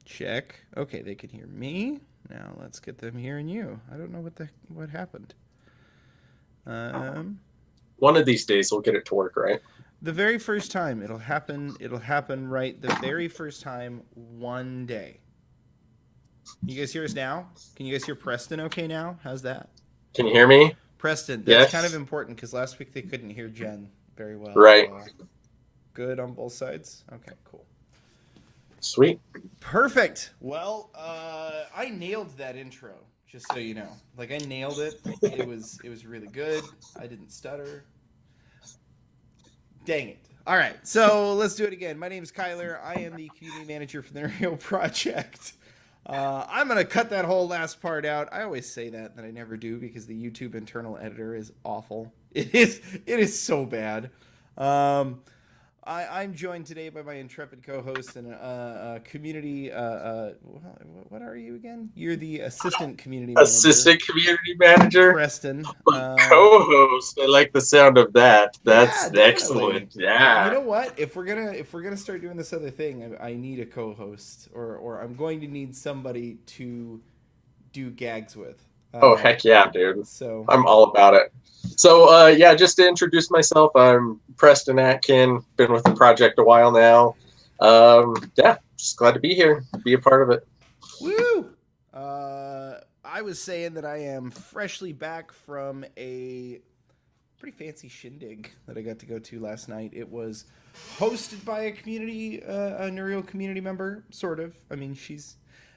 Check. Okay, they can hear me. Now let's get them hearing you. I don't know what happened. One of these days we'll get it to work, right? The very first time it'll happen. It'll happen right the very first time one day. Can you guys hear us now? Can you guys hear Preston okay now? How's that? Can you hear me? Preston, that's kind of Yes. important because last week they couldn't hear Jen very well. Right. Good on both sides? Okay, cool. Sweet. Perfect. Well, I nailed that intro, just so you know. Like I nailed it. It was really good. I didn't stutter. Dang it. All right, so let's do it again. My name is Kyler. I am the community manager for the Neureal Project. I'm gonna cut that whole last part out. I always say that I never do because the YouTube internal editor is awful. It is so bad. I'm joined today by my intrepid co-host and community. What are you again? You're the assistant community manager, Assistant community manager. Preston. Co-host. I like the sound of that. Yeah, That's definitely. excellent. You Yeah. know what? If we're gonna start doing this other thing, I need a co-host, or I'm going to need somebody to do gags with. Oh, heck yeah, dude. So I'm all about it. So, yeah, just to introduce myself, I'm Preston Atkin. Been with the project a while now. Yeah, just glad to be here, be a part of it. woo! I was saying that I am freshly back from a pretty fancy shindig that I got to go to last night. It was hosted by a community, a Neureal community member, sort of. I mean,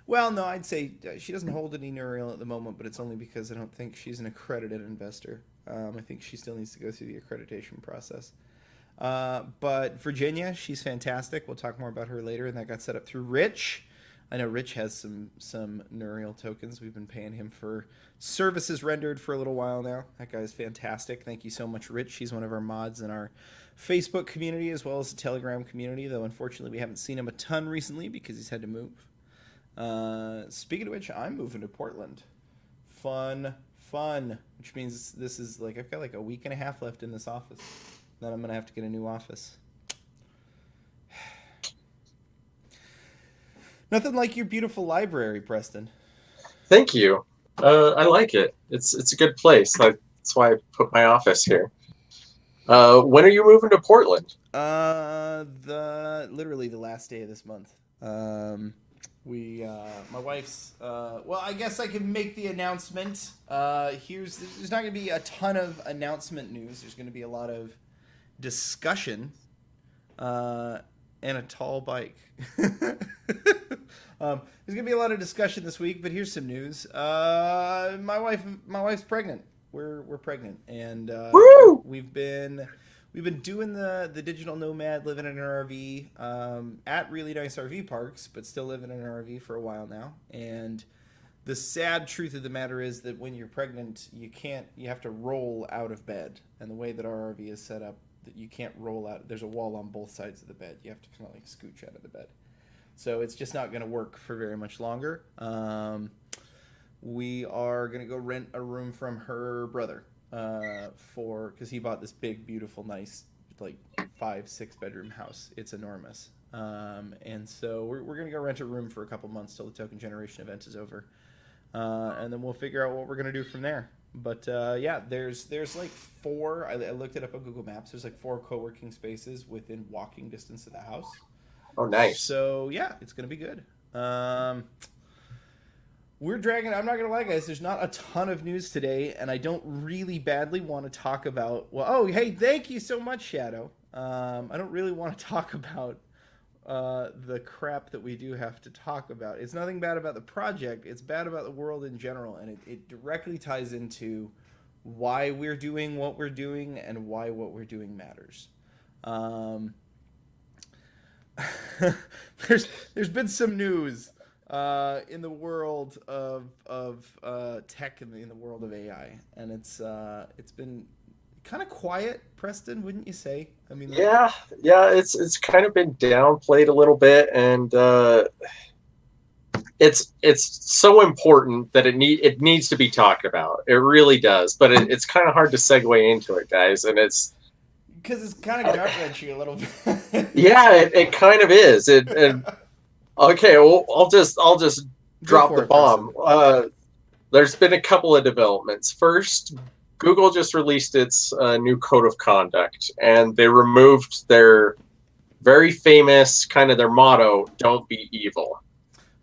well, no, I'd say she doesn't hold any Neureal at the moment, but it's only because I don't think she's an accredited investor. I think she still needs to go through the accreditation process. But Virginia, she's fantastic. We'll talk more about her later, and that got set up through Rich. I know Rich has some Neureal tokens. We've been paying him for services rendered for a little while now. That guy's fantastic. Thank you so much, Rich. He's one of our mods in our Facebook community as well as the Telegram community, though unfortunately we haven't seen him a ton recently because he's had to move. Speaking of which, I'm moving to Portland. Fun. Which means this is like I've got like a week and a half left in this office. Then I'm gonna have to get a new office. Nothing like your beautiful library, Preston. Thank you. I like it. It's a good place. That's why I put my office here. When are you moving to Portland? Literally the last day of this month. My wife's. Well, I guess I can make the announcement. There's not going to be a ton of announcement news. There's going to be a lot of discussion, and a tall bike. There's gonna be a lot of discussion this week, but here's some news. My wife's pregnant. We're pregnant, and Woo! we've been doing the digital nomad, living in an RV at really nice RV parks, but still living in an RV for a while now. And the sad truth of the matter is that when you're pregnant, you have to roll out of bed, and the way that our RV is set up, that you can't roll out. There's a wall on both sides of the bed. You have to kind of like scooch out of the bed. So it's just not going to work for very much longer. We are going to go rent a room from her brother because he bought this big, beautiful, nice, like 5-6 bedroom house. It's enormous. And so we're going to go rent a room for a couple months till the token generation event is over. And then we'll figure out what we're going to do from there. But yeah, there's like 4. I looked it up on Google Maps. There's like 4 co-working spaces within walking distance of the house. Oh, nice. So yeah, it's gonna be good. We're dragging. I'm not gonna lie, guys. There's not a ton of news today, and I don't really badly want to talk about. Well, oh hey, thank you so much, Shadow. I don't really want to talk about the crap that we do have to talk about. It's nothing bad about the project. It's bad about the world in general, and it directly ties into why we're doing what we're doing and why what we're doing matters. There's been some news in the world of tech and in the world of AI, and it's been kind of quiet, Preston, wouldn't you say? I mean, yeah, it's kind of been downplayed a little bit, and it's so important that it needs to be talked about. It really does, but it's kind of hard to segue into it, guys, and it's because it's kind of gut wrenching a little bit. Yeah, it kind of is. Okay, well, I'll just Go drop for the it, Preston. bomb. There's been a couple of developments. First, Google just released its new code of conduct, and they removed their very famous kind of their motto, "Don't be evil."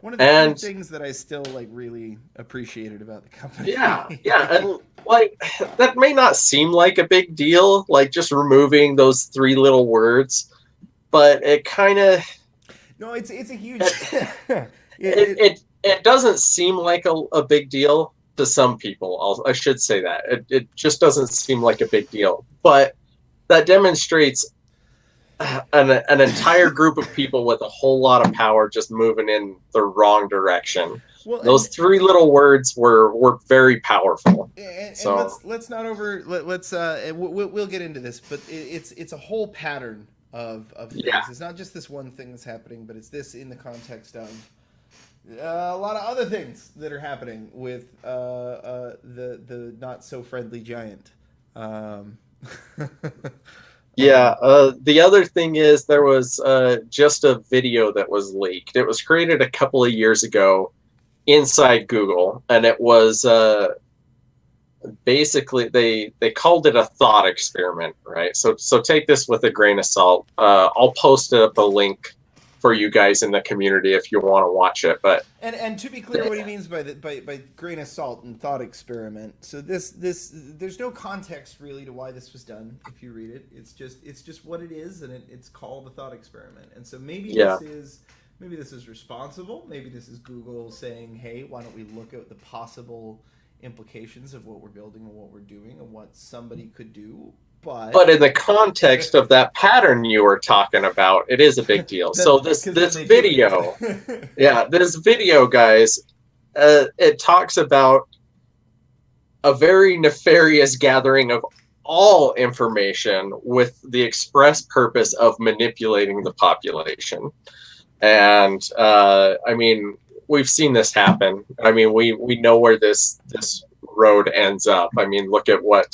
One of the few And things that I still like really appreciated about the yeah, company. yeah, and like that may not seem like a big deal, like just removing those three little words, but it kind of No, it's a huge. it, it, it it it it doesn't seem like a big deal to some people. I should say that it just doesn't seem like a big deal, but that demonstrates an entire group of people with a whole lot of power just moving in the wrong direction. well, Those three little words were very powerful. and So let's not over let's and we'll get into this, but it's a whole pattern of yeah, things. It's not just this one thing that's happening, but it's this in the context of a lot of other things that are happening with the not so friendly giant. Um, yeah. The other thing is there was just a video that was leaked. It was created a couple of years ago inside Google, and it was basically they called it a thought experiment, right? So take this with a grain of salt. I'll post up a link for you guys in the community if you want to watch it. But and to be clear, what he means by by grain of salt and thought experiment. So this there's no context really to why this was done. If you read it, it's just what it is, and it's called a thought experiment. And so yeah, maybe this is responsible. Maybe this is Google saying, hey, why don't we look at the possible implications of what we're building and what we're doing and what somebody could do. but in the context of that pattern you were talking about, it is a big deal. So because then this they do video, it. yeah, this video, guys, it talks about a very nefarious gathering of all information with the express purpose of manipulating the population. And I mean, we've seen this happen. I mean, we know where this road ends up. I mean, look at what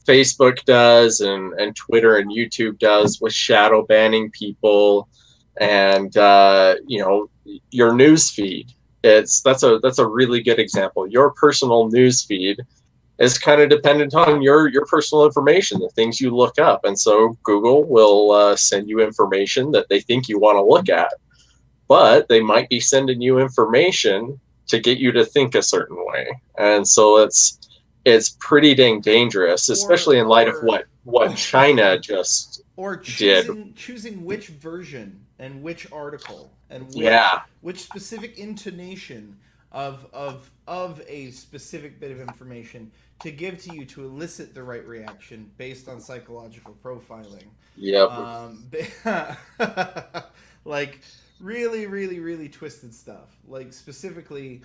Facebook does and Twitter and YouTube does with shadow banning people, and your news feed. That's a really good example. Your personal news feed is kind of dependent on your personal information, the things you look up, and so Google will send you information that they think you want to look at, but they might be sending you information to get you to think a certain way, and so it's pretty dang dangerous, especially in light of what China just or did. choosing which version and which article and Yeah, which specific intonation of a specific bit of information to give to you to elicit the right reaction based on psychological profiling. yep, Like really, really, really twisted stuff. Like specifically,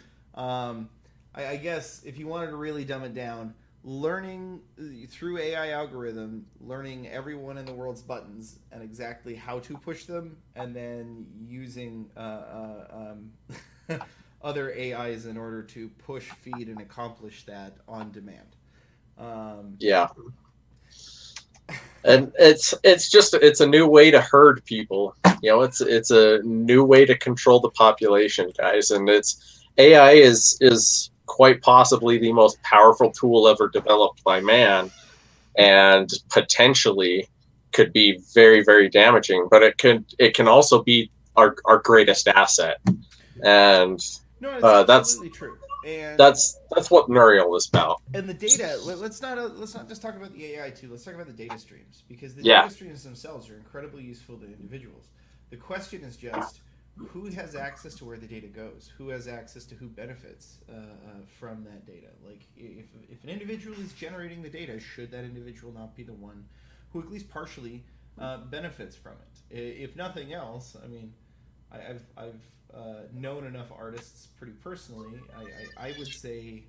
I guess if you wanted to really dumb it down, learning through AI algorithm, learning everyone in the world's buttons and exactly how to push them, and then using other AIs in order to push, feed, and accomplish that on demand. yeah, and it's a new way to herd people. It's a new way to control the population, guys, and it's AI is quite possibly the most powerful tool ever developed by man, and potentially could be very, very damaging, but it can also be our greatest asset, and No, it's that's absolutely true. that's what Neureal is about. And the data. Let's not just talk about the AI too. Let's talk about the data streams, because the Yeah, data streams themselves are incredibly useful to individuals. The question is just who has access to where the data goes, who has access to who benefits from that data. Like if an individual is generating the data, should that individual not be the one who at least partially benefits from it? If nothing else, I mean, I've known enough artists pretty personally. I would say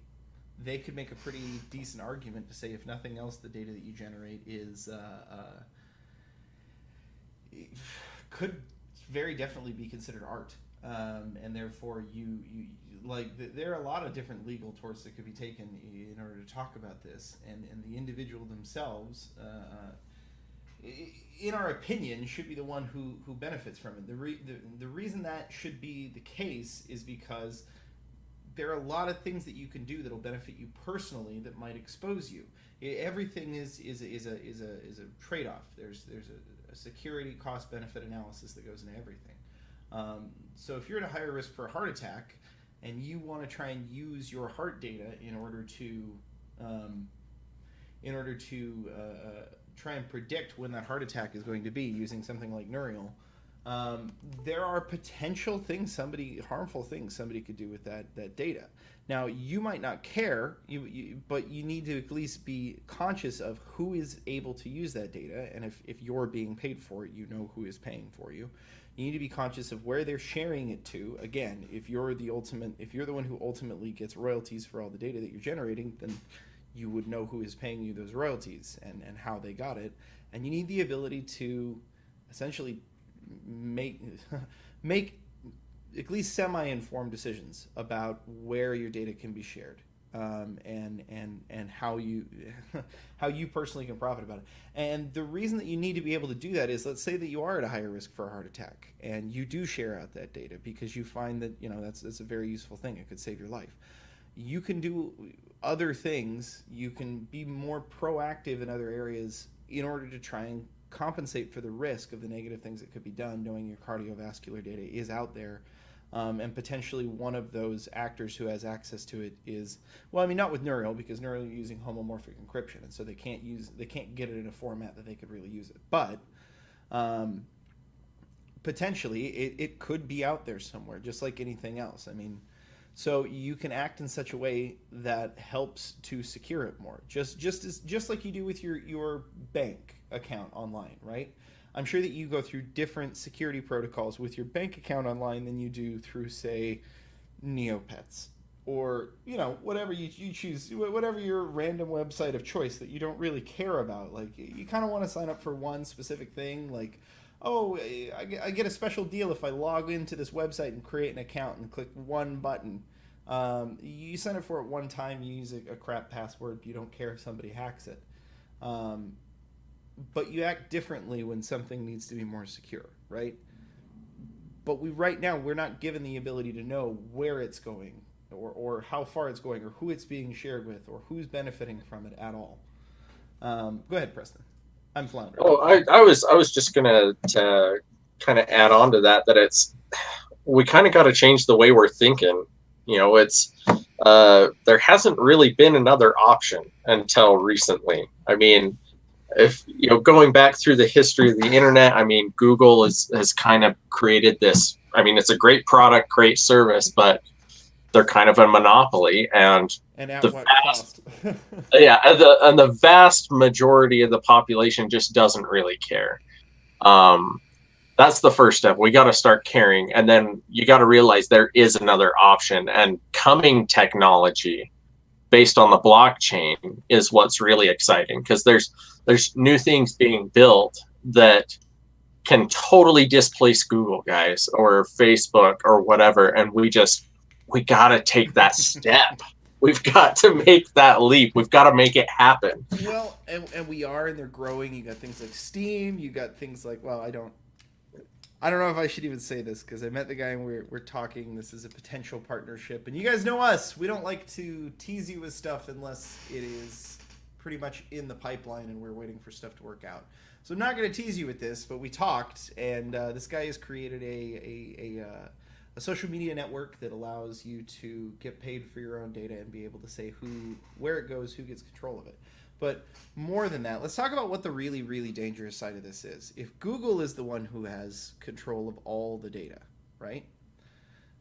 they could make a pretty decent argument to say, if nothing else, the data that you generate is could very definitely be considered art, and therefore you like there are a lot of different legal torts that could be taken in order to talk about this, and the individual themselves in our opinion, should be the one who benefits from it. The reason that should be the case is because there are a lot of things that you can do that'll benefit you personally that might expose you. Everything is a trade-off. There's a security cost benefit analysis that goes into everything. So if you're at a higher risk for a heart attack, and you want to try and use your heart data in order to try and predict when that heart attack is going to be using something like Neureal, there are potential things, harmful things somebody could do with that data. Now, you might not care, but you need to at least be conscious of who is able to use that data, and if you're being paid for it, you know who is paying for you. You need to be conscious of where they're sharing it to. Again, if you're the one who ultimately gets royalties for all the data that you're generating, then you would know who is paying you those royalties and how they got it. And you need the ability to essentially make at least semi-informed decisions about where your data can be shared, and how you personally can profit about it. And the reason that you need to be able to do that is, let's say that you are at a higher risk for a heart attack, and you do share out that data because you find that that's a very useful thing. It could save your life. You can do other things. You can be more proactive in other areas in order to try and compensate for the risk of the negative things that could be done, knowing your cardiovascular data is out there. And potentially one of those actors who has access to it is, well, I mean, not with Neureal, because Neureal is using homomorphic encryption, and so they can't get it in a format that they could really use it. But potentially it could be out there somewhere, just like anything else. I mean, so you can act in such a way that helps to secure it more, just like you do with your bank account online, right? I'm sure that you go through different security protocols with your bank account online than you do through, say, Neopets, or whatever you choose, whatever your random website of choice that you don't really care about. Like, you kind of want to sign up for one specific thing, like, oh, I get a special deal if I log into this website and create an account and click one button. You sign up for it one time, you use a crap password, you don't care if somebody hacks it. But you act differently when something needs to be more secure, right? But right now we're not given the ability to know where it's going, or how far it's going, or who it's being shared with, or who's benefiting from it at all. Go ahead, Preston. I'm floundering. Oh, I was just gonna to kind of add on to that we kind of got to change the way we're thinking. It's there hasn't really been another option until recently. I mean, if going back through the history of the internet, I mean, Google has kind of created this. I mean, it's a great product, great service, but they're kind of a monopoly, and at the what vast, cost? yeah, and the vast majority of the population just doesn't really care. That's the first step. We got to start caring, and then you got to realize there is another option, and coming technology based on the blockchain is what's really exciting, because there's new things being built that can totally displace Google, guys, or Facebook or whatever, and we got to take that step. We've got to make that leap. We've got to make it happen. Well, and we are, and they're growing. You got things like Steam. You got things like, well, I don't know if I should even say this, because I met the guy and we're talking. This is a potential partnership, and you guys know us. We don't like to tease you with stuff unless it is pretty much in the pipeline and we're waiting for stuff to work out. So I'm not going to tease you with this, but we talked, and this guy has created a social media network that allows you to get paid for your own data and be able to say where it goes, who gets control of it. But more than that, let's talk about what the really, really dangerous side of this is. If Google is the one who has control of all the data, right?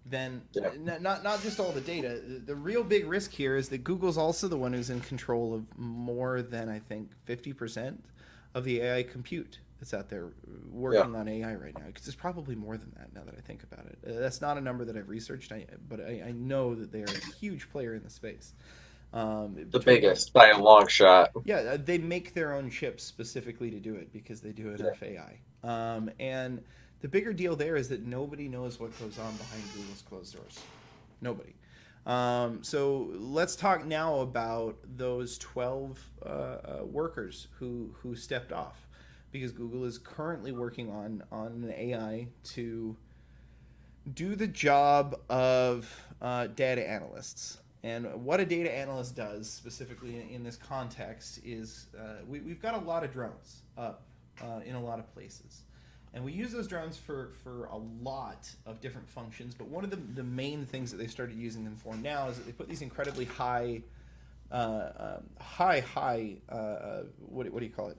Then not just all the data. The real big risk here is that Google's also the one who's in control of more than, I think, 50% of the AI compute that's out there working on AI right now. Because it's probably more than that now that I think about it. That's not a number that I've researched, but I know that they're a huge player in the space. The biggest by a long shot. Yeah, they make their own chips specifically to do it because they do enough AI. And the bigger deal there is that nobody knows what goes on behind Google's closed doors. Nobody. So let's talk now about those 12 workers who stepped off. because Google is currently working on an AI to do the job of data analysts. And what a data analyst does, specifically in this context, is we've got a lot of drones up in a lot of places. And we use those drones for a lot of different functions. But one of the main things that they started using them for now is that they put these incredibly high, what do you call it?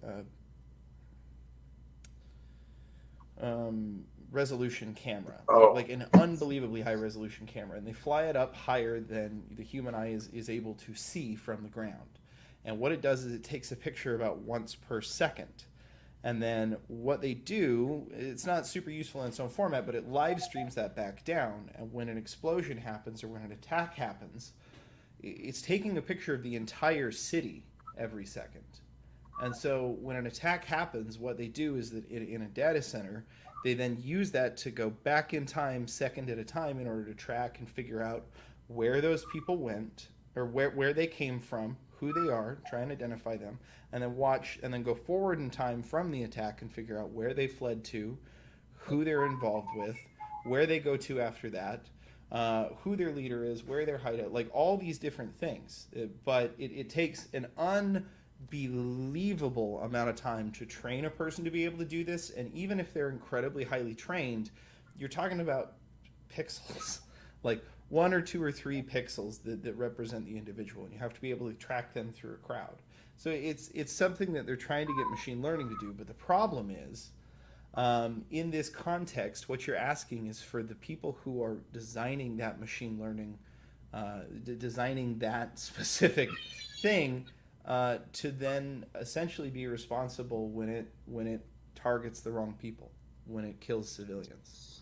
Resolution camera, Oh, like an unbelievably high resolution camera, and they fly it up higher than the human eye is able to see from the ground. And what it does is it takes a picture about once per second. And then what they do, it's not super useful in its own format, but it live streams that back down. And when an explosion happens or when an attack happens, it's taking a picture of the entire city every second. And so when an attack happens, what they do is that in a data center, they then use that to go back in time, second at a time, in order to track and figure out where those people went, or where they came from, who they are, try and identify them, and then watch and then go forward in time from the attack and figure out where they fled to, who they're involved with, where they go to after that, who their leader is, where their hideout, like all these different things. But it takes an unbelievable amount of time to train a person to be able to do this. And even if they're incredibly highly trained, you're talking about pixels, like 1 or 2 or 3 pixels that represent the individual, and you have to be able to track them through a crowd. So it's something that they're trying to get machine learning to do. But the problem is, in this context, what you're asking is for the people who are designing that machine learning, designing that specific thing, to then essentially be responsible when it targets the wrong people, when it kills civilians.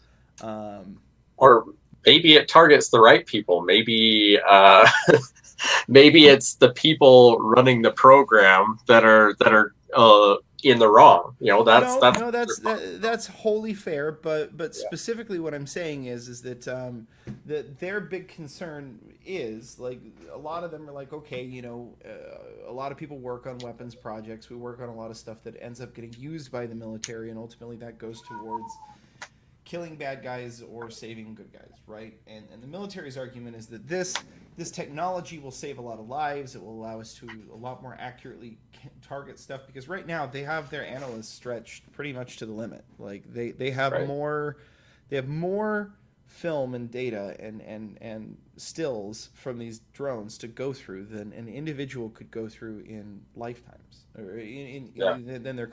or maybe it targets the right people. Maybe maybe it's the people running the program that are in the wrong. That's wholly fair, but Yeah. specifically what I'm saying is that that their big concern is, like, a lot of them are like, okay, a lot of people work on weapons projects. We work on a lot of stuff that ends up getting used by the military, and ultimately that goes towards killing bad guys or saving good guys, right? And the military's argument is that this technology will save a lot of lives. It will allow us to a lot more accurately target stuff, because right now they have their analysts stretched pretty much to the limit. Like they have Right. more film and data and stills from these drones to go through than an individual could go through in lifetimes, or than their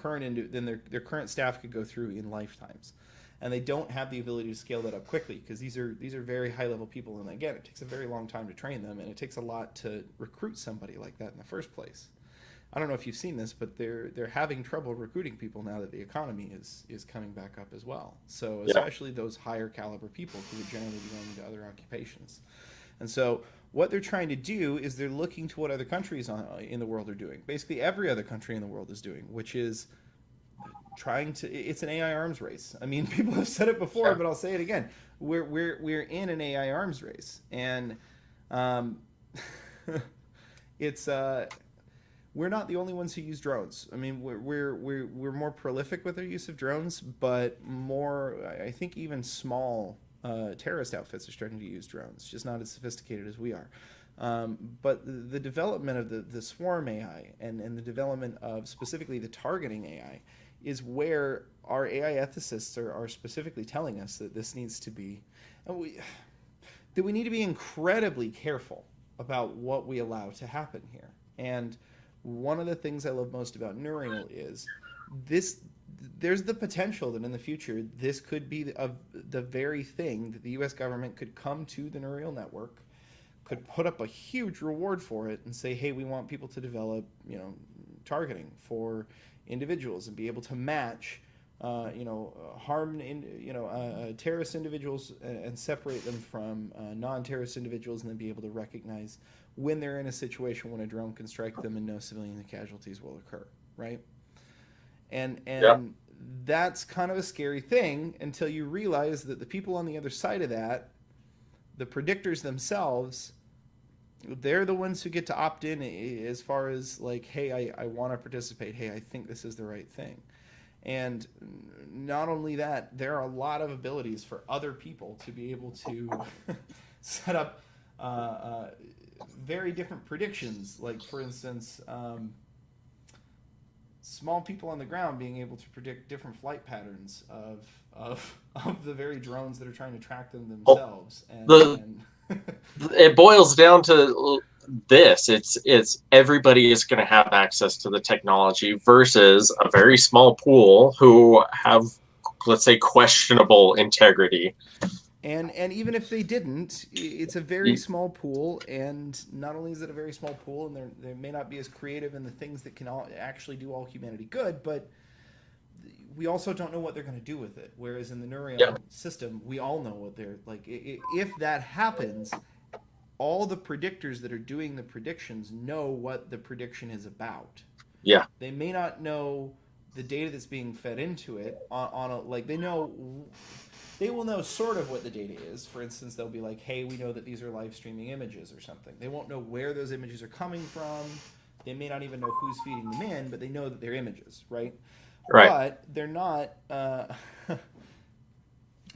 current staff could go through in lifetimes. And they don't have the ability to scale that up quickly, because these are very high level people, and again, it takes a very long time to train them, and it takes a lot to recruit somebody like that in the first place. I don't know if you've seen this, but they're having trouble recruiting people now that the economy is coming back up as well. So especially those higher caliber people who would generally be going into other occupations. And so what they're trying to do is they're looking to what other countries in the world are doing. Basically every other country in the world is doing, which is it's an AI arms race. I mean, people have said it before, but I'll say it again. We're in an AI arms race, and it's we're not the only ones who use drones. I mean, we're more prolific with our use of drones, but more, I think, even small terrorist outfits are starting to use drones, just not as sophisticated as we are. But the development of the swarm AI and the development of specifically the targeting AI is where our AI ethicists are specifically telling us that this needs to be, that we need to be incredibly careful about what we allow to happen here. And one of the things I love most about Neureal is there's the potential that in the future this could be the very thing that the US government could come to the Neureal network, could put up a huge reward for it and say, hey, we want people to develop, targeting for individuals and be able to match, terrorist individuals and separate them from non-terrorist individuals, and then be able to recognize when they're in a situation when a drone can strike them and no civilian casualties will occur, right? And that's kind of a scary thing until you realize that the people on the other side of that, the predictors themselves, they're the ones who get to opt in as far as like, hey, I want to participate. Hey, I think this is the right thing. And not only that, there are a lot of abilities for other people to be able to set up very different predictions. Like, for instance, small people on the ground being able to predict different flight patterns of the very drones that are trying to track them Well, themselves. the And it boils down to this: it's everybody is going to have access to the technology versus a very small pool who have, let's say, questionable integrity. and even if they didn't, it's a very small pool, and not only is it a very small pool, and they may not be as creative in the things that can actually do all humanity good, but we also don't know what they're going to do with it. Whereas in the Yeah, Neureal system, we all know what they're like. If that happens, all the predictors that are doing the predictions know what the prediction is about. yeah, They may not know the data that's being fed into it on a, like, they will know sort of what the data is. For instance, they'll be like, hey, we know that these are live streaming images or something. They won't know where those images are coming from. They may not even know who's feeding them in, but they know that they're images, right? right. But they're not.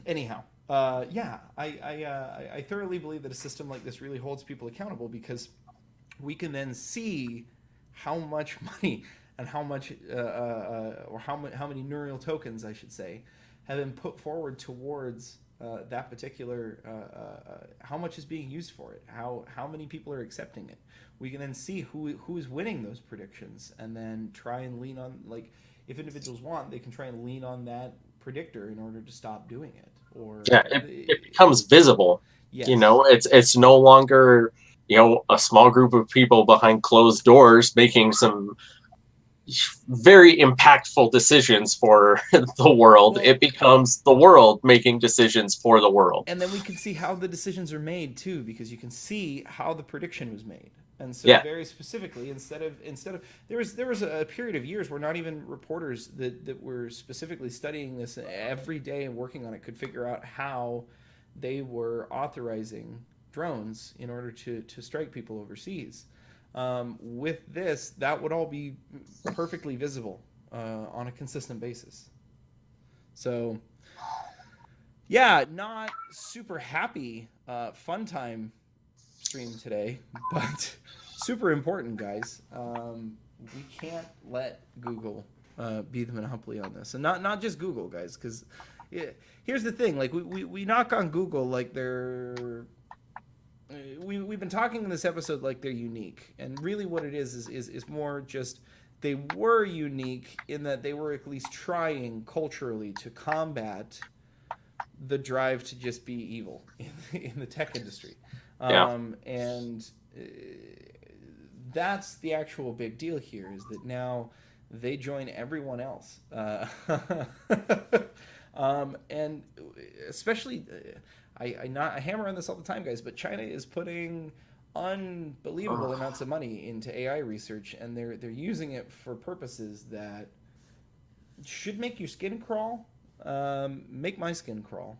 Anyhow, yeah, I thoroughly believe that a system like this really holds people accountable, because we can then see how much money and how much or how many Neureal tokens, I should say, have been put forward towards that particular how much is being used for it, how many people are accepting it. We can then see who is winning those predictions, and then try and lean on, like, if individuals want, they can try and lean on that predictor in order to stop doing it. Or Yeah, it becomes visible. yes, It's no longer, a small group of people behind closed doors making some very impactful decisions for the world. well, It becomes the world making decisions for the world. and then we can see how the decisions are made too, because you can see how the prediction was made. And so, Yeah, very specifically, instead of there was a period of years where not even reporters that were specifically studying this every day and working on it could figure out how they were authorizing drones in order to strike people overseas. With this, that would all be perfectly visible on a consistent basis. So, yeah, not super happy fun time stream today, but super important, guys. We can't let Google be the monopoly on this, and not just Google, guys, because here's the thing: like, we knock on Google like they're we've been talking in this episode like they're unique, and really what it is more just they were unique in that they were at least trying culturally to combat the drive to just be evil in the tech industry. yeah. And that's the actual big deal here, is that now they join everyone else. And especially, I hammer on this all the time, guys, but China is putting unbelievable amounts of money into AI research, and they're using it for purposes that should make your skin crawl. Make my skin crawl.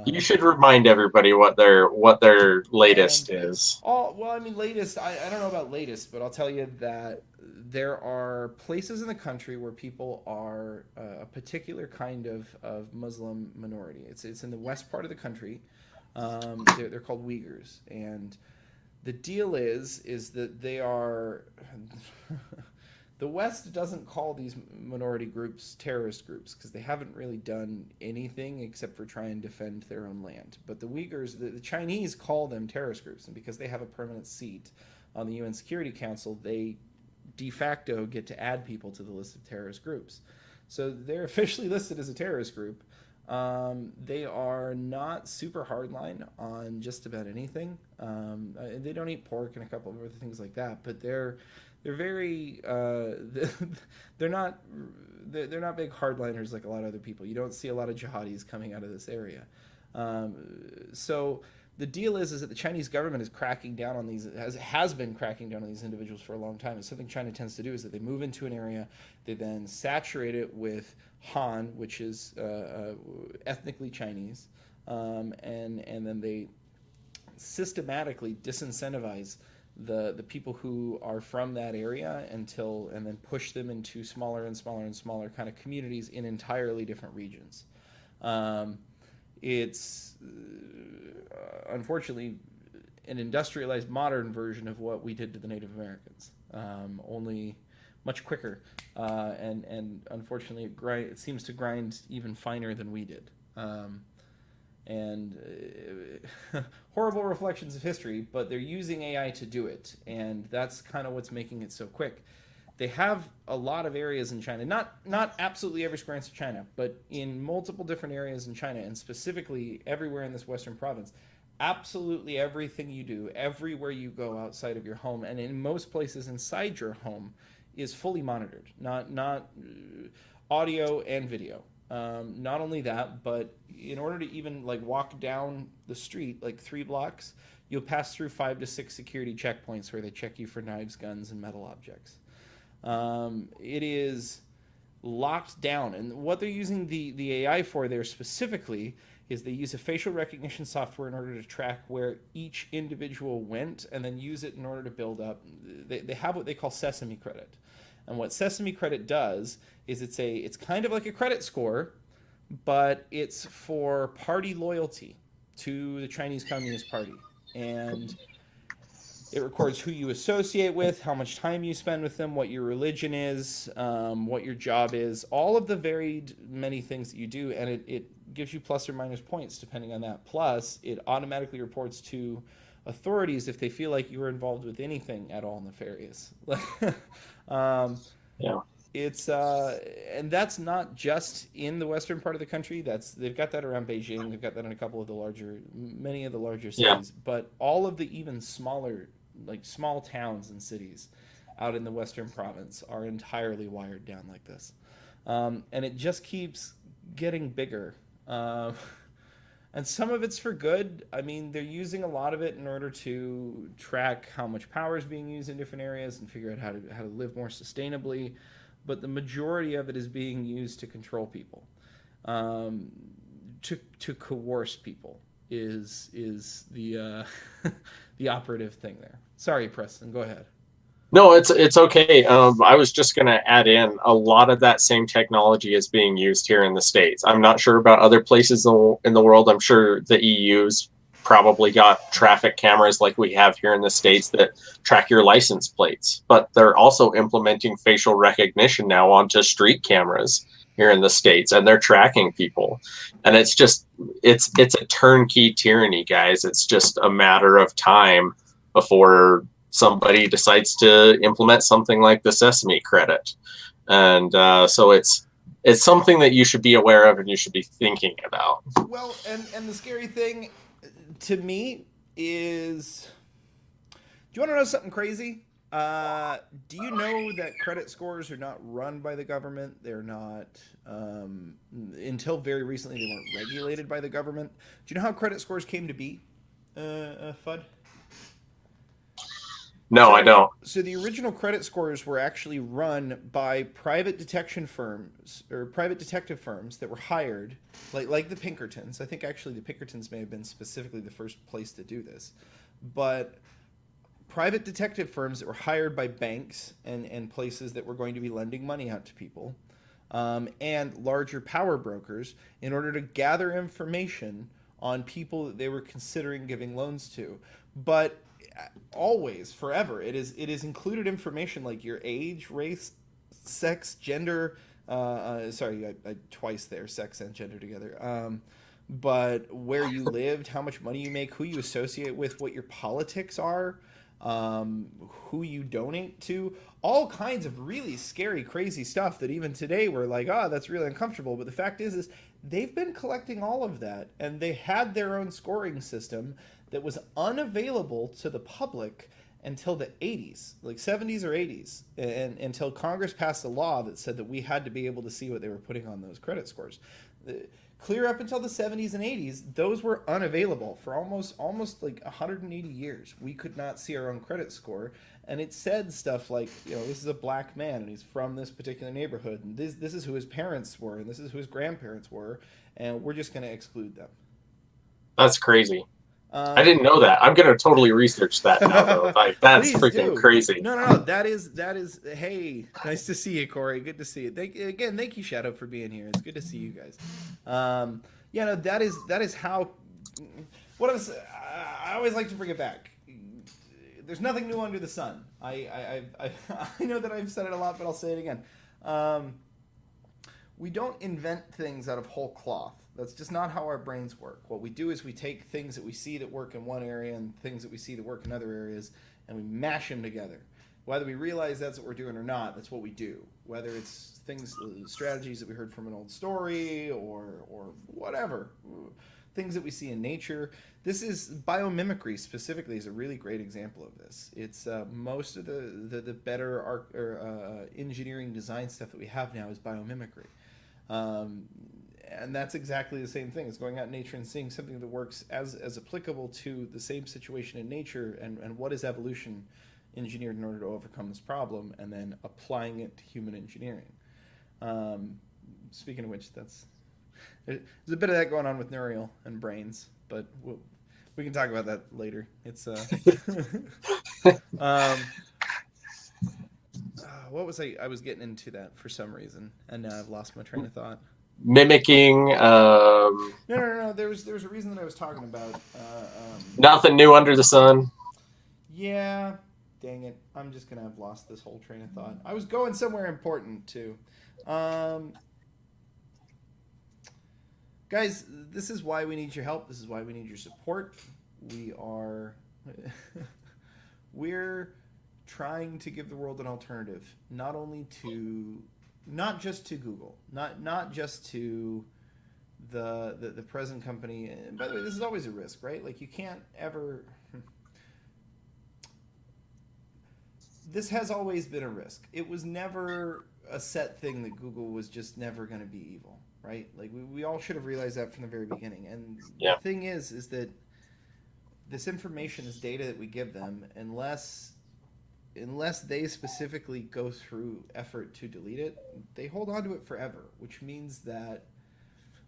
You Uh, should remind everybody what their and latest is. all well, I mean, latest. I don't know about latest, but I'll tell you that there are places in the country where people are a particular kind of Muslim minority. It's in the west part of the country. They're called Uyghurs, and the deal is that they are the West doesn't call these minority groups terrorist groups, because they haven't really done anything except for try and defend their own land. But the Uyghurs, the Chinese, call them terrorist groups, and because they have a permanent seat on the UN Security Council, they de facto get to add people to the list of terrorist groups. So they're officially listed as a terrorist group. They are not super hardline on just about anything. They don't eat pork and a couple of other things like that, but they're very they're not they're not big hardliners like a lot of other people. You don't see a lot of jihadis coming out of this area. So the deal is that the Chinese government is cracking down on these, has been cracking down on these individuals for a long time. And something China tends to do is that they move into an area, they then saturate it with Han, which is ethnically Chinese, and then they systematically disincentivize the people who are from that area and then push them into smaller and smaller and smaller kind of communities in entirely different regions. Um, it's unfortunately an industrialized modern version of what we did to the Native Americans, only much quicker, and unfortunately it seems to grind even finer than we did. And horrible reflections of history, but they're using AI to do it, and that's kind of what's making it so quick. They have a lot of areas in China, not absolutely every square inch of China, but in multiple different areas in China, and specifically everywhere in this western province. Absolutely everything you do, everywhere you go outside of your home, and in most places inside your home, is fully monitored. Not audio and video. Not only that, but in order to even like walk down the street like 3 blocks, you'll pass through 5 to 6 security checkpoints where they check you for knives, guns, and metal objects. It is locked down, and what they're using the AI for there specifically is they use a facial recognition software in order to track where each individual went, and then use it in order to build up. They have what they call Sesame Credit, and what Sesame Credit does is it's kind of like a credit score, but it's for party loyalty to the Chinese Communist Party, and it records who you associate with, how much time you spend with them, what your religion is, what your job is, all of the varied many things that you do, and it gives you plus or minus points depending on that. Plus, it automatically reports to authorities if they feel like you were involved with anything at all nefarious. Yeah. It's and that's not just in the western part of the country. They've got that around Beijing. They've got that in many of the larger cities. Yeah. But all of the even smaller, like small towns and cities out in the western province are entirely wired down like this, and it just keeps getting bigger. And some of it's for good. I mean, they're using a lot of it in order to track how much power is being used in different areas and figure out how to live more sustainably. But the majority of it is being used to control people, to coerce people is the the operative thing there. Sorry, Preston, go ahead. No, it's okay. I was just going to add in a lot of that same technology is being used here in the States. I'm not sure about other places in the world. I'm sure the EU's probably got traffic cameras like we have here in the States that track your license plates, but they're also implementing facial recognition now onto street cameras here in the States, and they're tracking people. And it's a turnkey tyranny, guys. It's just a matter of time before somebody decides to implement something like the Sesame Credit. And so it's something that you should be aware of and you should be thinking about. Well, and the scary thing to me is, do you want to know something crazy? Do you know that credit scores are not run by the government? They're not, until very recently, they weren't regulated by the government. Do you know how credit scores came to be, Fudd? No, I don't. So the original credit scores were actually run by private detection firms or private detective firms that were hired, like the Pinkertons. I think actually the Pinkertons may have been specifically the first place to do this, but private detective firms that were hired by banks and places that were going to be lending money out to people, and larger power brokers in order to gather information on people that they were considering giving loans to. But always, forever, it is included information like your age, race, sex, gender. Sorry, I twice there, sex and gender together. But where you lived, how much money you make, who you associate with, what your politics are, who you donate to, all kinds of really scary, crazy stuff that even today we're like, that's really uncomfortable. But the fact is they've been collecting all of that, and they had their own scoring system that was unavailable to the public until the 80s, like 70s or 80s, and until Congress passed a law that said that we had to be able to see what they were putting on those credit scores. Clear up until the 70s and 80s, those were unavailable for almost like 180 years. We could not see our own credit score, and it said stuff like, this is a black man and he's from this particular neighborhood, and this is who his parents were, and this is who his grandparents were, and we're just going to exclude them. That's crazy. I didn't know that. I'm gonna totally research that now, though. Like that's Please freaking do. crazy. No. That is. Hey, nice to see you, Corey. Good to see you. Thank you, Shadow, for being here. It's good to see you guys. Yeah, no, that is how. What I always like to bring it back. There's nothing new under the sun. I know that I've said it a lot, but I'll say it again. We don't invent things out of whole cloth. That's just not how our brains work. What we do is we take things that we see that work in one area and things that we see that work in other areas, and we mash them together. Whether we realize that's what we're doing or not, that's what we do. Whether it's things, strategies that we heard from an old story, or whatever, things that we see in nature. This is biomimicry specifically is a really great example of this. It's most of the better engineering design stuff that we have now is biomimicry. And that's exactly the same thing. It's going out in nature and seeing something that works as applicable to the same situation in nature, and what is evolution engineered in order to overcome this problem, and then applying it to human engineering. Speaking of which, there's a bit of that going on with Neureal and brains, but we can talk about that later. It's what was I was getting into that for some reason, and now I've lost my train of thought. Mimicking. No. There was a reason that I was talking about. Nothing new under the sun. Yeah, dang it! I'm just gonna have lost this whole train of thought. I was going somewhere important too. Guys, this is why we need your help. This is why we need your support. We're trying to give the world an alternative, not just to Google, not just to the present company. And by the way, this is always a risk, right? Like you can't ever. This has always been a risk. It was never a set thing that Google was just never going to be evil, right? Like we all should have realized that from the very beginning. And the thing is that this information, this data that we give them, unless they specifically go through effort to delete it, they hold on to it forever, which means that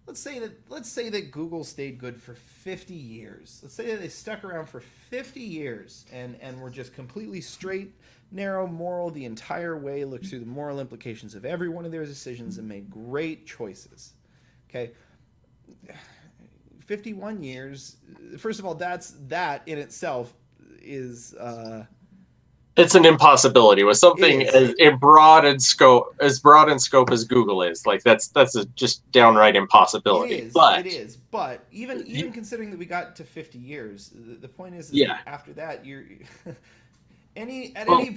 let's say that Google stayed good for 50 years. Let's say that they stuck around for 50 years and were just completely straight, narrow, moral the entire way, looked through the moral implications of every one of their decisions and made great choices. Okay? 51 years, first of all, that in itself is it's an impossibility with something as broad in scope as Google is. Like that's a just downright impossibility. It is. But even considering that we got to 50 years, the point is that after that you're any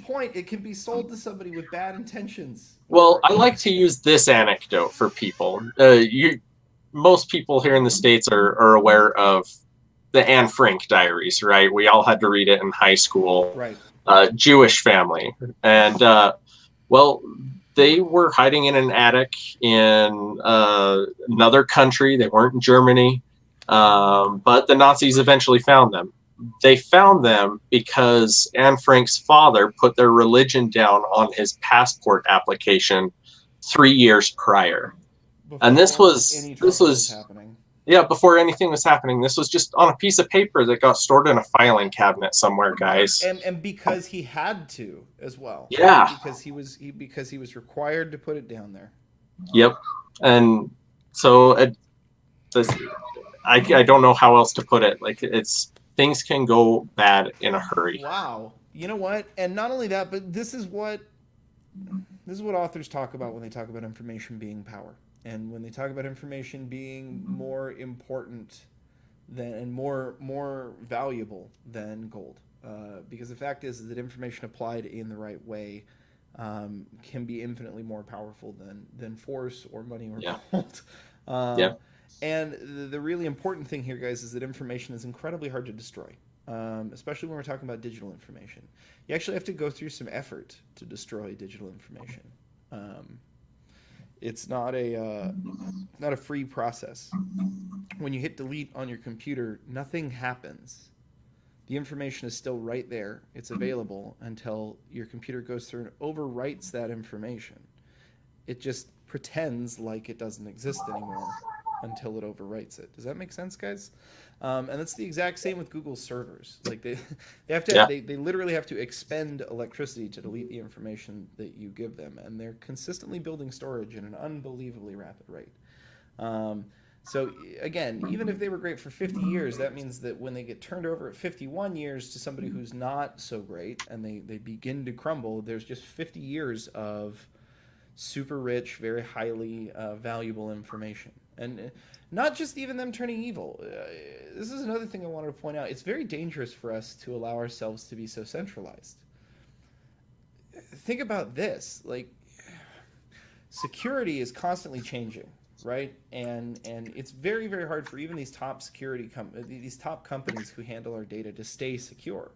point it can be sold to somebody with bad intentions. Well, I like to use this anecdote for people. Most people here in the States are aware of the Anne Frank diaries, right? We all had to read it in high school. Right. Jewish family. And, well, they were hiding in an attic in another country. They weren't in Germany. But the Nazis eventually found them. They found them because Anne Frank's father put their religion down on his passport application 3 years prior. Before And this was happening. Yeah, before anything was happening. This was just on a piece of paper that got stored in a filing cabinet somewhere, guys. And because he had to as well. Yeah. Because he was required to put it down there. Yep. And so I don't know how else to put it. Like things can go bad in a hurry. Wow. You know what? And not only that, but this is what authors talk about when they talk about information being power. And when they talk about information being more important and more valuable than gold, because the fact is that information applied in the right way can be infinitely more powerful than force or money or gold. And the really important thing here, guys, is that information is incredibly hard to destroy, especially when we're talking about digital information. You actually have to go through some effort to destroy digital information. It's not a free process. When you hit delete on your computer, nothing happens. The information is still right there. It's available until your computer goes through and overwrites that information. It just pretends like it doesn't exist anymore until it overwrites it. Does that make sense, guys? And that's the exact same with Google servers. Like they have to Yeah. they literally have to expend electricity to delete the information that you give them, and they're consistently building storage at an unbelievably rapid rate. So again, even if they were great for 50 years, that means that when they get turned over at 51 years to somebody who's not so great and they begin to crumble, there's just 50 years of super rich, very highly valuable information. And not just even them turning evil. This is another thing I wanted to point out. It's very dangerous for us to allow ourselves to be so centralized. Think about this. Like, security is constantly changing, right? And it's very, very hard for even these top these top companies who handle our data to stay secure,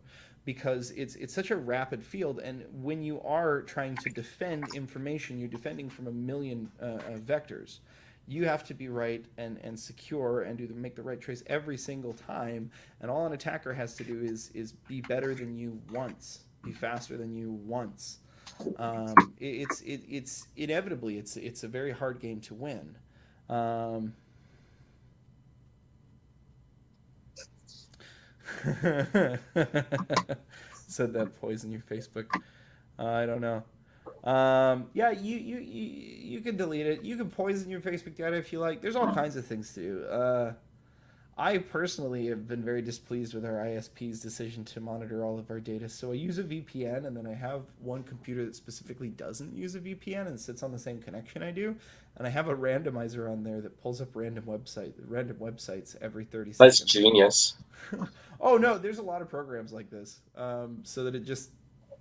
because it's such a rapid field. And when you are trying to defend information, you're defending from a million vectors. You have to be right and secure and make the right choice every single time. And all an attacker has to do is be better than you once, be faster than you once. It's inevitably it's a very hard game to win. Said that poison your Facebook. I don't know. Yeah, you can delete it. You can poison your Facebook data if you like. There's all kinds of things to do. I personally have been very displeased with our ISP's decision to monitor all of our data. So I use a VPN, and then I have one computer that specifically doesn't use a VPN and sits on the same connection I do. And I have a randomizer on there that pulls up random websites every 30 seconds. That's genius. Oh, no, there's a lot of programs like this, so that it just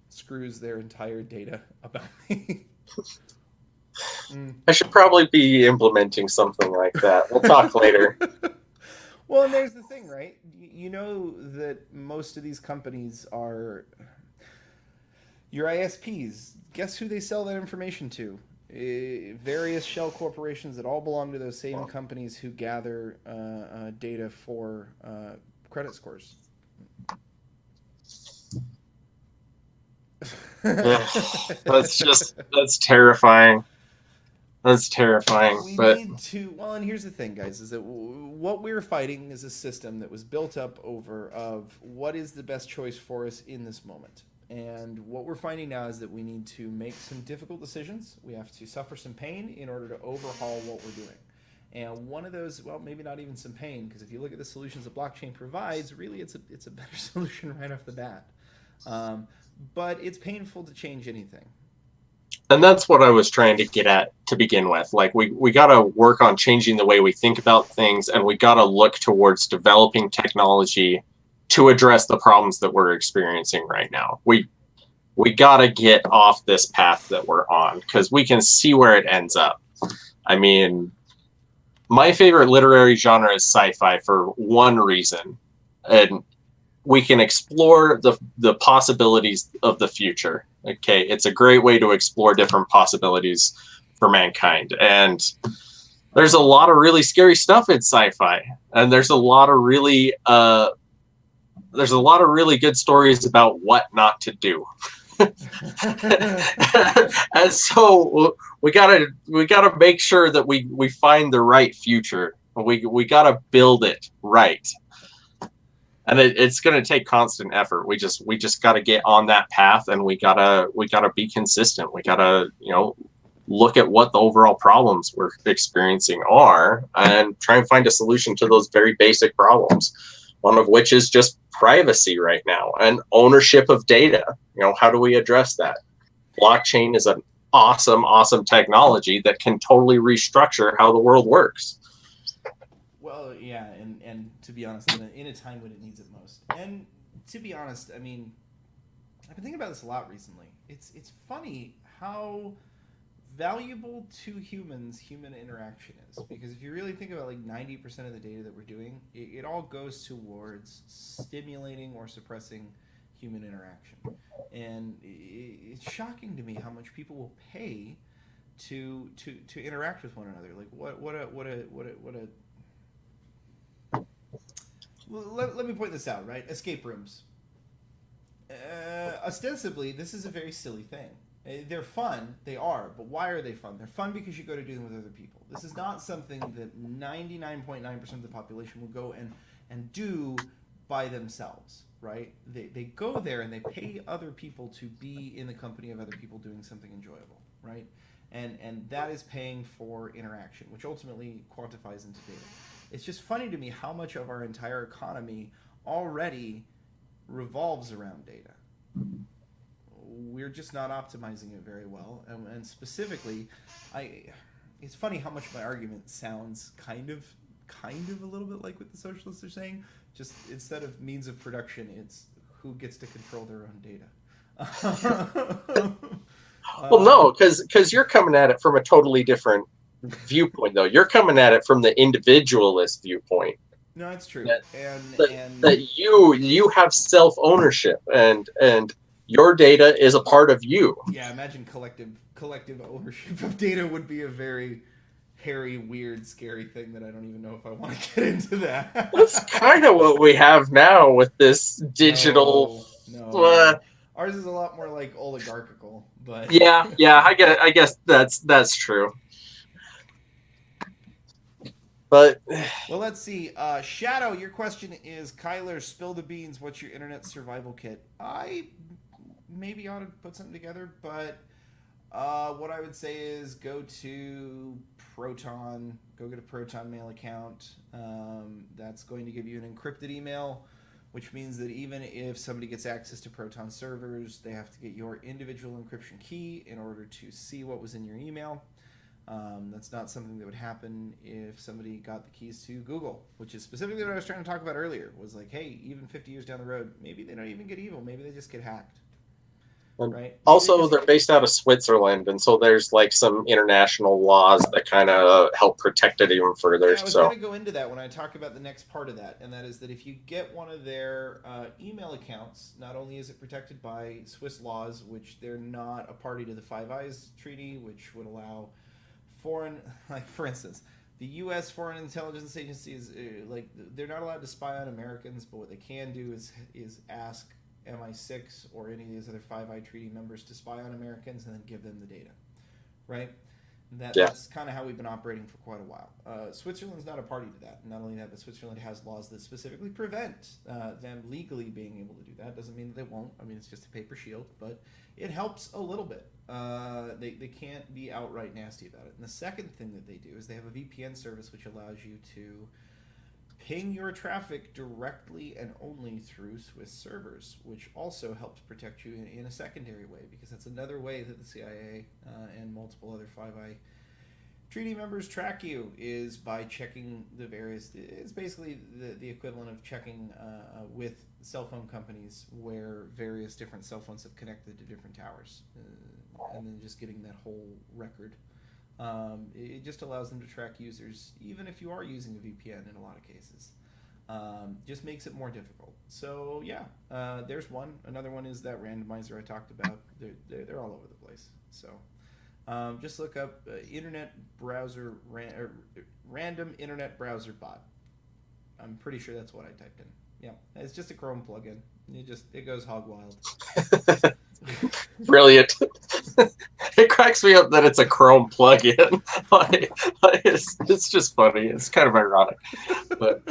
screws their entire data about me. I should probably be implementing something like that. We'll talk later. Well, and there's the thing, right? You know that most of these companies are your ISPs. Guess who they sell that information to? Various shell corporations that all belong to those same companies who gather data for credit scores. That's terrifying. That's terrifying. We but need to. Well, and here's the thing, guys: is that what we're fighting is a system that was built up over of what is the best choice for us in this moment. And what we're finding now is that we need to make some difficult decisions. We have to suffer some pain in order to overhaul what we're doing. And one of those, well, maybe not even some pain, because if you look at the solutions that blockchain provides, really it's a better solution right off the bat. But it's painful to change anything. And that's what I was trying to get at to begin with. Like we got to work on changing the way we think about things, and we got to look towards developing technology to address the problems that we're experiencing right now. We got to get off this path that we're on, because we can see where it ends up. I mean, my favorite literary genre is sci-fi for one reason, and we can explore the possibilities of the future. Okay, it's a great way to explore different possibilities for mankind. And there's a lot of really scary stuff in sci-fi, and there's a lot of really good stories about what not to do. And so we gotta make sure that we find the right future. We gotta build it right. And it's going to take constant effort. We just got to get on that path, and we gotta be consistent. We gotta look at what the overall problems we're experiencing are, and try and find a solution to those very basic problems. One of which is just privacy right now and ownership of data. How do we address that? Blockchain is an awesome technology that can totally restructure how the world works. Well, yeah, and to be honest, in a time when it needs it most. And to be honest, I mean, I've been thinking about this a lot recently. It's funny how valuable to humans human interaction is, because if you really think about 90% of the data that we're doing, it all goes towards stimulating or suppressing human interaction. And it's shocking to me how much people will pay to interact with one another. Like let me point this out, right? Escape rooms. Ostensibly, this is a very silly thing. They're fun, they are, but why are they fun? They're fun because you go to do them with other people. This is not something that 99.9% of the population will go and do by themselves, right? They go there and they pay other people to be in the company of other people doing something enjoyable, right? And that is paying for interaction, which ultimately quantifies into data. It's just funny to me how much of our entire economy already revolves around data. We're just not optimizing it very well, and specifically, it's funny how much my argument sounds kind of a little bit like what the socialists are saying. Just instead of means of production, it's who gets to control their own data. Well, no, because you're coming at it from a totally different viewpoint, though. You're coming at it from the individualist viewpoint. No, it's true, That, and that you have self ownership, and your data is a part of you. yeah, imagine collective ownership of data would be a very hairy, weird, scary thing that I don't even know if I want to get into that. That's kind of what we have now with this digital. No. Ours is a lot more like oligarchical, but Yeah, I guess that's true. But well, let's see. Shadow, your question is, Kyler, spill the beans. What's your internet survival kit? I maybe ought to put something together, but what I would say is go to Proton, go get a Proton mail account. That's going to give you an encrypted email, which means that even if somebody gets access to Proton servers, they have to get your individual encryption key in order to see what was in your email. That's not something that would happen if somebody got the keys to Google, which is specifically what I was trying to talk about earlier. Was like, hey, even 50 years down the road, maybe they don't even get evil. Maybe they just get hacked. Right. Also, they're based out of Switzerland, and so there's like some international laws that kind of help protect it even further. Yeah, I was going to go into that when I talk about the next part of that, and that is that if you get one of their email accounts, not only is it protected by Swiss laws, which they're not a party to the Five Eyes Treaty, which would allow foreign, like for instance, the U.S. Foreign Intelligence Agency is like they're not allowed to spy on Americans, but what they can do is ask MI6 or any of these other Five Eye Treaty members to spy on Americans and then give them the data, right? That's kind of how we've been operating for quite a while. Switzerland's not a party to that. Not only that, but Switzerland has laws that specifically prevent them legally being able to do that. Doesn't mean that they won't. I mean, it's just a paper shield, but it helps a little bit. They can't be outright nasty about it. And the second thing that they do is they have a VPN service which allows you to ping your traffic directly and only through Swiss servers, which also helps protect you in a secondary way, because that's another way that the CIA and multiple other Five Eye Treaty members track you, is by checking the various. It's basically the equivalent of checking with cell phone companies where various different cell phones have connected to different towers, and then just getting that whole record. It just allows them to track users, even if you are using a VPN in a lot of cases. Just makes it more difficult. So yeah, there's one. Another one is that randomizer I talked about. They're all over the place. So just look up internet browser random internet browser bot. I'm pretty sure that's what I typed in. Yeah, it's just a Chrome plugin. It goes hog wild. Brilliant. It cracks me up that it's a Chrome plugin. It's just funny. It's kind of ironic, but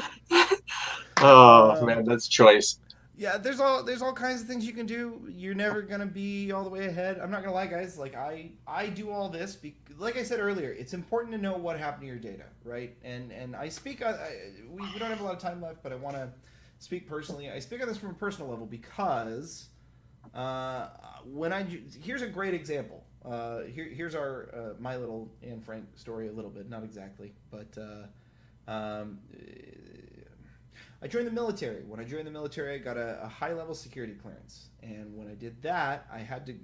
man, that's choice. Yeah, there's all kinds of things you can do. You're never gonna be all the way ahead. I'm not gonna lie, guys. Like I do all this like I said earlier. It's important to know what happened to your data, right? And I speak. We don't have a lot of time left, but I want to speak personally. I speak on this from a personal level because here's a great example. Here's our my little Anne Frank story a little bit, not exactly, but I joined the military. When I joined the military, I got a high-level security clearance, and when I did that, I had to.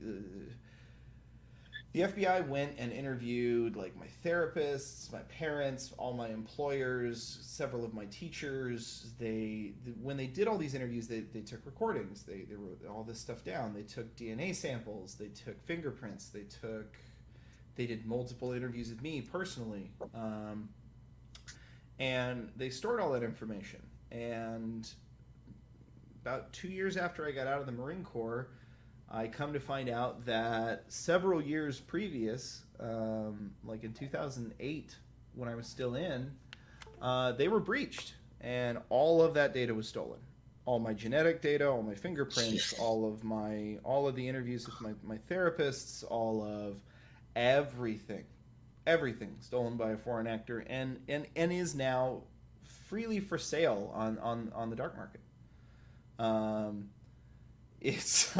The FBI went and interviewed like my therapists, my parents, all my employers, several of my teachers. When they did all these interviews, they took recordings. They wrote all this stuff down. They took DNA samples. They took fingerprints. They did multiple interviews with me personally, and they stored all that information. And about 2 years after I got out of the Marine Corps, I come to find out that several years previous, like in 2008, when I was still in, they were breached, and all of that data was stolen. All my genetic data, all my fingerprints, all of the interviews with my therapists, all of everything, everything stolen by a foreign actor, and is now freely for sale on the dark market. It's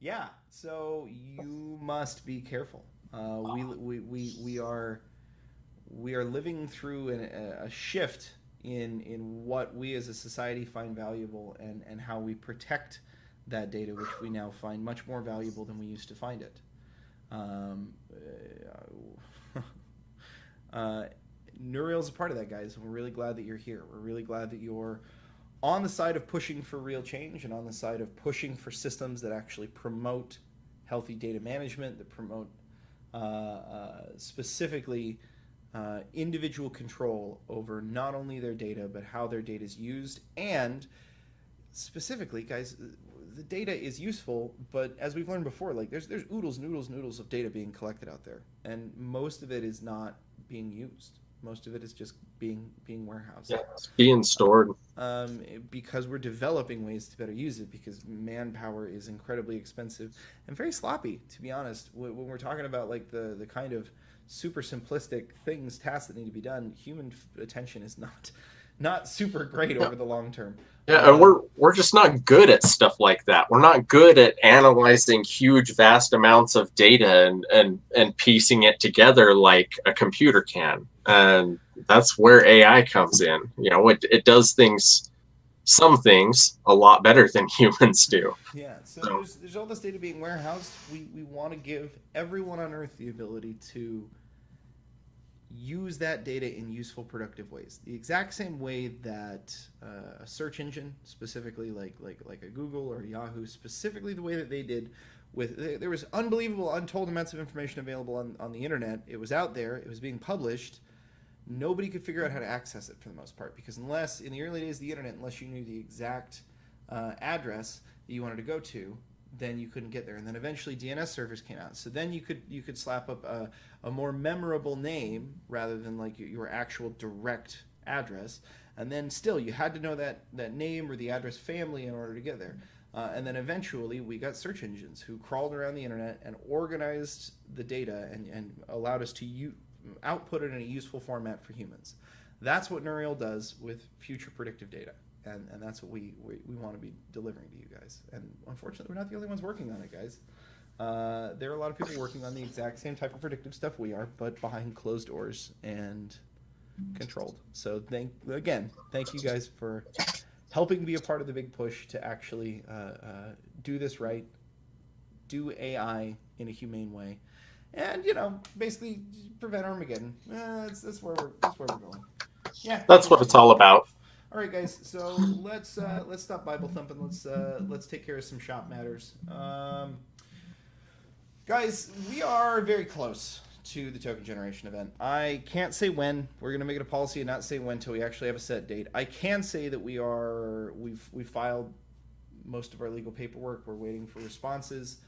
yeah. So you must be careful. We are living through a shift in what we as a society find valuable, and how we protect that data, which we now find much more valuable than we used to find it. Um, Neureal's a part of that, guys. We're really glad that you're here. We're really glad that you're on the side of pushing for real change, and on the side of pushing for systems that actually promote healthy data management, that promote specifically individual control over not only their data, but how their data is used. And specifically, guys, the data is useful, but as we've learned before, like there's oodles and oodles and oodles of data being collected out there, and most of it is not being used. Most of it is just being warehoused. Yeah, it's being stored. Because we're developing ways to better use it, because manpower is incredibly expensive and very sloppy, to be honest. When we're talking about like the kind of super simplistic tasks that need to be done, human attention is not super great over the long term. Yeah, and we're just not good at stuff like that. We're not good at analyzing huge, vast amounts of data and piecing it together like a computer can. And that's where AI comes in. You know, it does some things a lot better than humans do. Yeah, so there's all this data being warehoused. We want to give everyone on Earth the ability to use that data in useful, productive ways. The exact same way that a search engine, specifically like a Google or Yahoo, specifically the way that they did there was unbelievable, untold amounts of information available on the internet. It was out there. It was being published. Nobody could figure out how to access it for the most part, because unless, in the early days of the internet, unless you knew the exact address that you wanted to go to, then you couldn't get there. And then eventually DNS servers came out. So then you could slap up a more memorable name rather than like your actual direct address. And then still you had to know that name or the address family in order to get there. And then eventually we got search engines who crawled around the internet and organized the data and allowed us to output it in a useful format for humans. That's what Neureal does with future predictive data. And that's what we want to be delivering to you guys. And unfortunately, we're not the only ones working on it, guys. There are a lot of people working on the exact same type of predictive stuff we are, but behind closed doors and controlled. So thank you guys for helping be a part of the big push to actually do this right, do AI in a humane way, and basically prevent Armageddon. That's where we're going. Yeah, that's what it's all about. All right, guys. So let's stop Bible thumping. Let's take care of some shop matters. Guys, we are very close to the token generation event. I can't say when. We're gonna make it a policy and not say when until we actually have a set date. I can say that we've filed most of our legal paperwork. We're waiting for responses.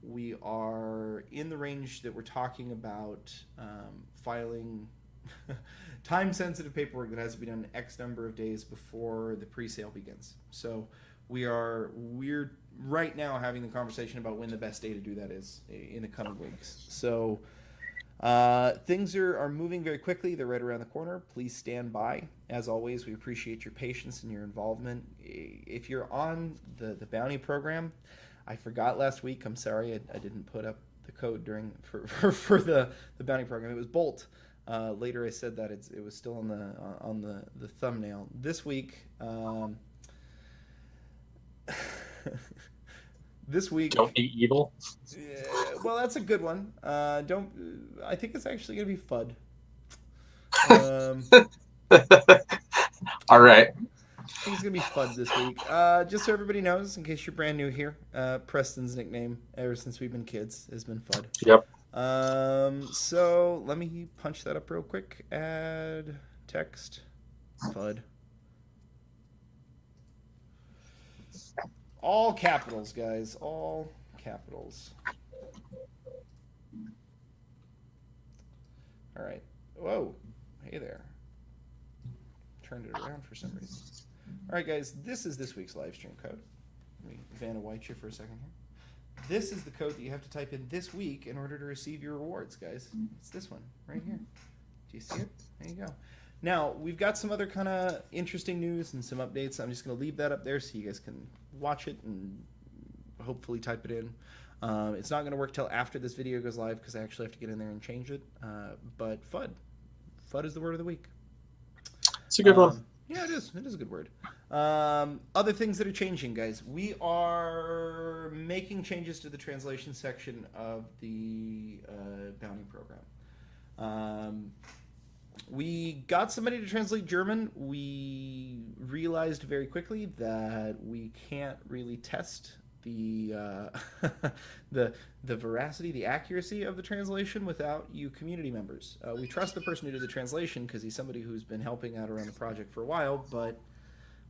We are in the range that we're talking about filing time-sensitive paperwork that has to be done X number of days before the pre-sale begins. So we're right now having the conversation about when the best day to do that is in the coming weeks. So things are moving very quickly. They're right around the corner. Please stand by. As always, we appreciate your patience and your involvement. If you're on the bounty program, I forgot last week. I'm sorry I didn't put up the code for the bounty program. It was Bolt. Later I said that it was still on the thumbnail. This week, Don't be evil. Well, that's a good one. I think it's actually gonna be FUD. All right. I think it's gonna be FUD this week. Just so everybody knows, in case you're brand new here, Preston's nickname ever since we've been kids has been FUD. Yep. So let me punch that up real quick. Add text FUD. All capitals, guys. All capitals. All right. Whoa. Hey there. Turned it around for some reason. All right, guys. This is this week's live stream code. Let me Vanna White you for a second here. This is the code that you have to type in this week in order to receive your rewards, guys. It's this one right here. Do you see it? There you go. Now, we've got some other kind of interesting news and some updates. I'm just going to leave that up there so you guys can watch it and hopefully type it in. It's not going to work till after this video goes live because I actually have to get in there and change it. But FUD. FUD is the word of the week. It's a good one. Yeah, it is. It is a good word. Other things that are changing, guys. We are making changes to the translation section of the bounty program. We got somebody to translate German. We realized very quickly that we can't really test the the veracity, the accuracy of the translation without you community members. We trust the person who did the translation because he's somebody who's been helping out around the project for a while, but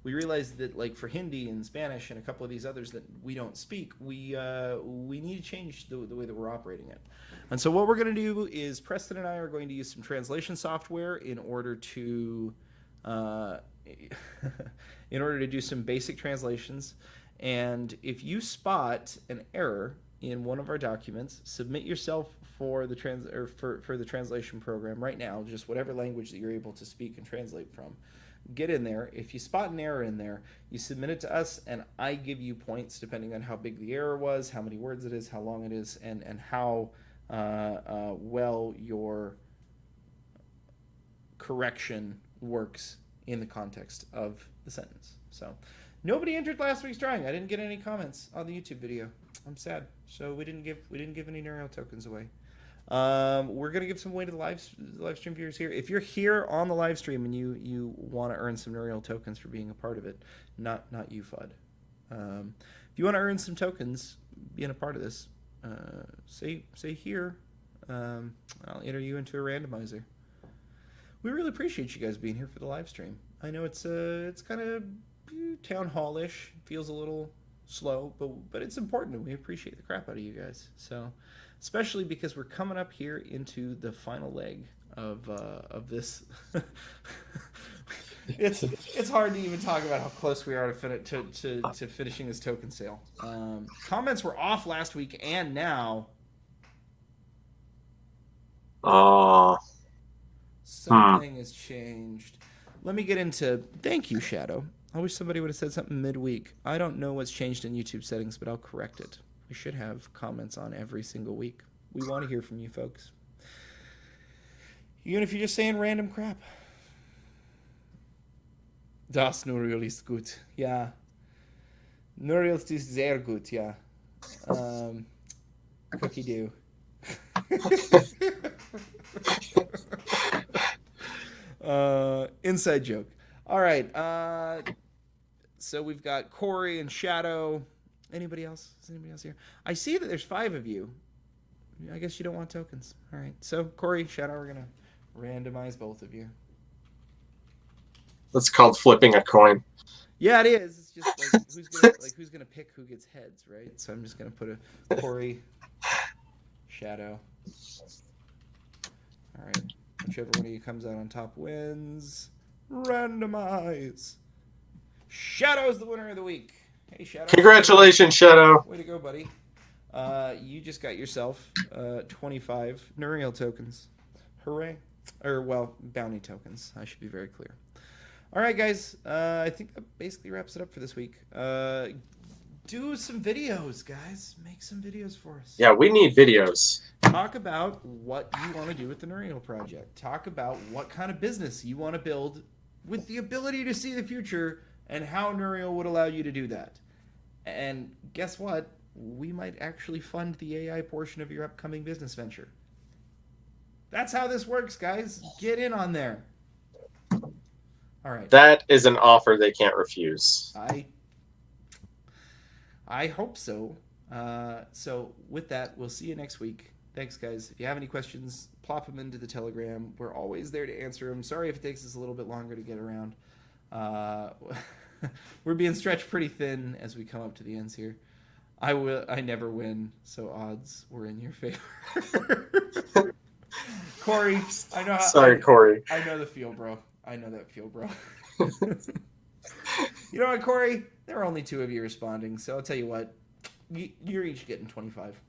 we realized that, like, for Hindi and Spanish and a couple of these others that we don't speak, we need to change the way that we're operating it. And so what we're going to do is Preston and I are going to use some translation software in order to do some basic translations. And if you spot an error in one of our documents, submit yourself for the for the translation program right now, just whatever language that you're able to speak and translate from. Get in there. If you spot an error in there, you submit it to us, and I give you points depending on how big the error was, how many words it is, how long it is, and how well your correction works in the context of the sentence. So nobody entered last week's drawing. I didn't get any comments on the YouTube video. I'm sad. So we didn't give any Neureal tokens away. We're gonna give some away to the live stream viewers here. If you're here on the live stream and you want to earn some Neureal tokens for being a part of it, not you FUD. If you want to earn some tokens being a part of this, say here. I'll enter you into a randomizer. We really appreciate you guys being here for the live stream. I know it's kind of town hall-ish, feels a little slow, but it's important, and we appreciate the crap out of you guys. So, especially because we're coming up here into the final leg of this. It's hard to even talk about how close we are to finishing this token sale. Comments were off last week and now. Something has changed. Let me get into. Thank you, Shadow. I wish somebody would have said something midweek. I don't know what's changed in YouTube settings, but I'll correct it. We should have comments on every single week. We want to hear from you folks. Even if you're just saying random crap. Das Neureal ist gut. Ja. Neureal ist sehr gut, ja. Cookie do. Inside joke. All right. So we've got Corey and Shadow. Anybody else? Is anybody else here? I see that there's 5 of you. I guess you don't want tokens. All right. So Corey, Shadow, we're gonna randomize both of you. That's called flipping a coin. Yeah, it is. It's just who's gonna pick who gets heads, right? So I'm just gonna put a Corey, Shadow. All right. Whichever one of you comes out on top wins. Randomize. Shadow's the winner of the week. Hey, Shadow. Congratulations, Shadow. Way to go, buddy. You just got yourself 25 Neureal tokens. Hooray. Or, well, bounty tokens. I should be very clear. All right, guys. I think that basically wraps it up for this week. Do some videos, guys. Make some videos for us. Yeah, we need videos. Talk about what you want to do with the Neureal Project. Talk about what kind of business you want to build with the ability to see the future and how Neureal would allow you to do that. And guess what? We might actually fund the AI portion of your upcoming business venture. That's how this works, guys. Get in on there. All right. That is an offer they can't refuse. I hope so. So with that, we'll see you next week. Thanks, guys. If you have any questions, plop them into the Telegram. We're always there to answer them. Sorry if it takes us a little bit longer to get around. we're being stretched pretty thin as we come up to the ends here. I never win, so odds were in your favor. Corey, I know Sorry, Corey. I know the feel, bro. I know that feel, bro. You know what, Corey? There are only two of you responding, so I'll tell you what. You're each getting 25.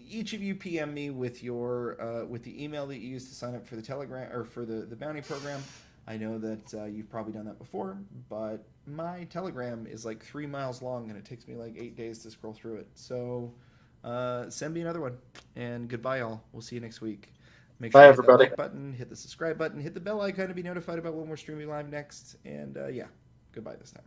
Each of you PM me with your with the email that you used to sign up for the Telegram or for the bounty program. I know that you've probably done that before, but my Telegram is like 3 miles long and it takes me like 8 days to scroll through it. So send me another one. And goodbye, all. We'll see you next week. Make sure Bye, you hit that everybody. like button, hit the subscribe button, hit the bell icon to be notified about when we're streaming live next. And yeah, goodbye this time.